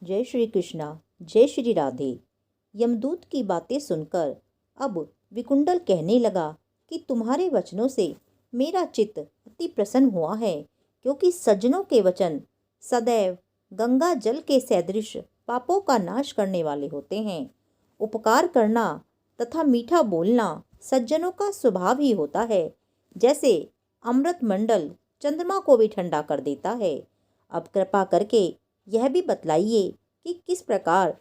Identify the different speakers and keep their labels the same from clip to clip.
Speaker 1: जय श्री कृष्णा। जय श्री राधे। यमदूत की बातें सुनकर अब विकुंडल कहने लगा कि तुम्हारे वचनों से मेरा चित्त अति प्रसन्न हुआ है, क्योंकि सज्जनों के वचन सदैव गंगा जल के सदृश पापों का नाश करने वाले होते हैं। उपकार करना तथा मीठा बोलना सज्जनों का स्वभाव ही होता है, जैसे अमृत मंडल चंद्रमा को भी ठंडा कर देता है। अब कृपा करके यह भी बतलाइए कि किस प्रकार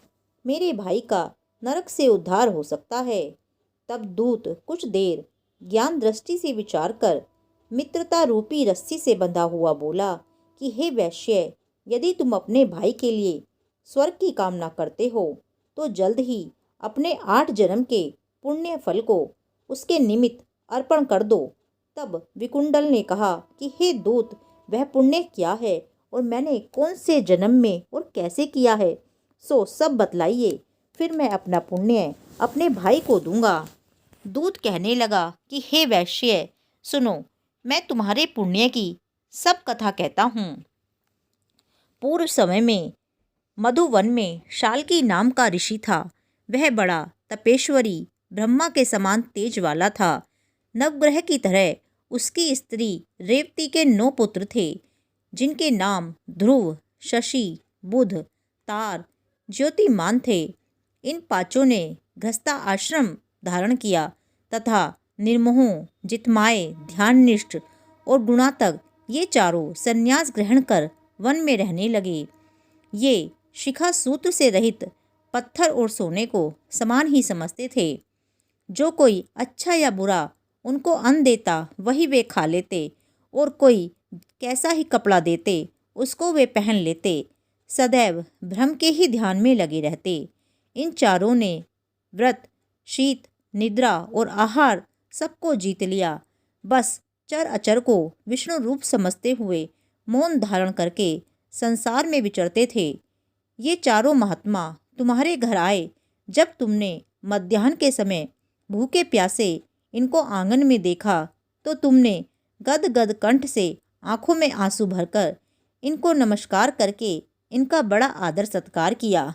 Speaker 1: मेरे भाई का नरक से उद्धार हो सकता है। तब दूत कुछ देर ज्ञान दृष्टि से विचार कर मित्रता रूपी रस्सी से बंधा हुआ बोला कि हे वैश्य, यदि तुम अपने भाई के लिए स्वर्ग की कामना करते हो तो जल्द ही अपने 8 जन्म के पुण्य फल को उसके निमित्त अर्पण कर दो। तब विकुंडल ने कहा कि हे दूत, वह पुण्य क्या है और मैंने कौन से जन्म में और कैसे किया है, सो सब बतलाइए, फिर मैं अपना पुण्य अपने भाई को दूंगा। दूत कहने लगा कि हे वैश्य, सुनो, मैं तुम्हारे पुण्य की सब कथा कहता हूँ। पूर्व समय में मधुवन में शाल्की नाम का ऋषि था। वह बड़ा तपेश्वरी ब्रह्मा के समान तेज वाला था। नवग्रह की तरह उसकी स्त्री रेवती के 9 पुत्र थे, जिनके नाम ध्रुव, शशि, बुध, तार, ज्योतिमान थे। इन 5 ने गृहस्था आश्रम धारण किया तथा निर्मोह, जितमाए, ध्याननिष्ठ और गुणातक ये चारों संन्यास ग्रहण कर वन में रहने लगे। ये शिखा सूत्र से रहित पत्थर और सोने को समान ही समझते थे। जो कोई अच्छा या बुरा उनको अन्न देता वही वे खा लेते, और कोई कैसा ही कपड़ा देते उसको वे पहन लेते। सदैव भ्रम के ही ध्यान में लगे रहते। इन चारों ने व्रत, शीत, निद्रा और आहार सबको जीत लिया। बस चर अचर को विष्णु रूप समझते हुए मौन धारण करके संसार में विचरते थे। ये चारों महात्मा तुम्हारे घर आए जब तुमने मध्याह्न के समय भूखे प्यासे इनको आंगन में देखा, तो तुमने गद गद कंठ से आंखों में आंसू भरकर इनको नमस्कार करके इनका बड़ा आदर सत्कार किया।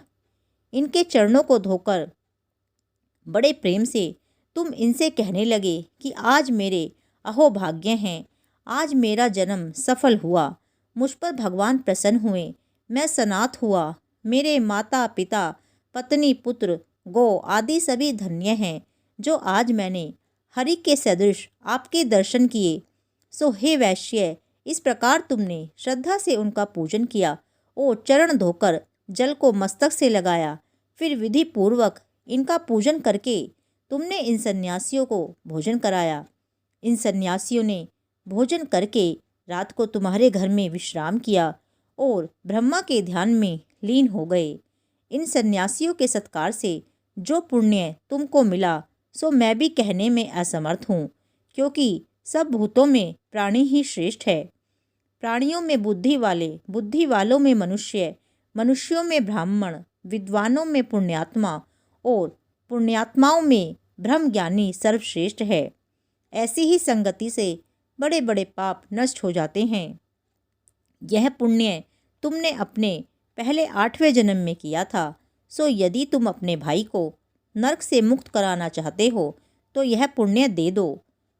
Speaker 1: इनके चरणों को धोकर बड़े प्रेम से तुम इनसे कहने लगे कि आज मेरे अहोभाग्य हैं, आज मेरा जन्म सफल हुआ, मुझ पर भगवान प्रसन्न हुए, मैं सनाथ हुआ, मेरे माता पिता पत्नी पुत्र गौ आदि सभी धन्य हैं, जो आज मैंने हरि के सदृश आपके दर्शन किए। सो हे वैश्य, इस प्रकार तुमने श्रद्धा से उनका पूजन किया और चरण धोकर जल को मस्तक से लगाया। फिर विधि पूर्वक इनका पूजन करके तुमने इन सन्यासियों को भोजन कराया। इन सन्यासियों ने भोजन करके रात को तुम्हारे घर में विश्राम किया और ब्रह्मा के ध्यान में लीन हो गए। इन सन्यासियों के सत्कार से जो पुण्य तुमको मिला सो मैं भी कहने में असमर्थ हूँ, क्योंकि सब भूतों में प्राणी ही श्रेष्ठ है। प्राणियों में बुद्धि वाले, बुद्धि वालों में मनुष्य, मनुष्यों में ब्राह्मण, विद्वानों में पुण्यात्मा और पुण्यात्माओं में ब्रह्म ज्ञानी सर्वश्रेष्ठ है। ऐसी ही संगति से बड़े बड़े पाप नष्ट हो जाते हैं। यह पुण्य तुमने अपने पहले 8वें जन्म में किया था, सो यदि तुम अपने भाई को नरक से मुक्त कराना चाहते हो तो यह पुण्य दे दो।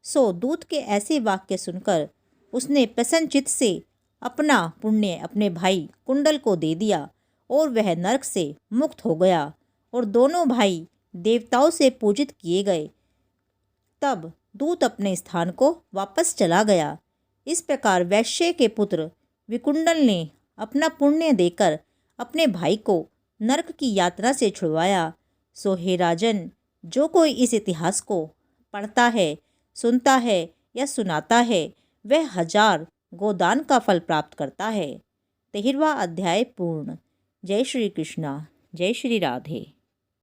Speaker 1: सो दूत के ऐसे वाक्य सुनकर उसने प्रसन्न चित्त से अपना पुण्य अपने भाई कुंडल को दे दिया और वह नरक से मुक्त हो गया और दोनों भाई देवताओं से पूजित किए गए। तब दूत अपने स्थान को वापस चला गया। इस प्रकार वैश्य के पुत्र विकुंडल ने अपना पुण्य देकर अपने भाई को नरक की यात्रा से छुड़वाया। सो हे राजन, जो कोई इस इतिहास को पढ़ता है, सुनता है या सुनाता है, वह 1000 गोदान का फल प्राप्त करता है। 13वां अध्याय पूर्ण। जय श्री कृष्णा। जय श्री राधे।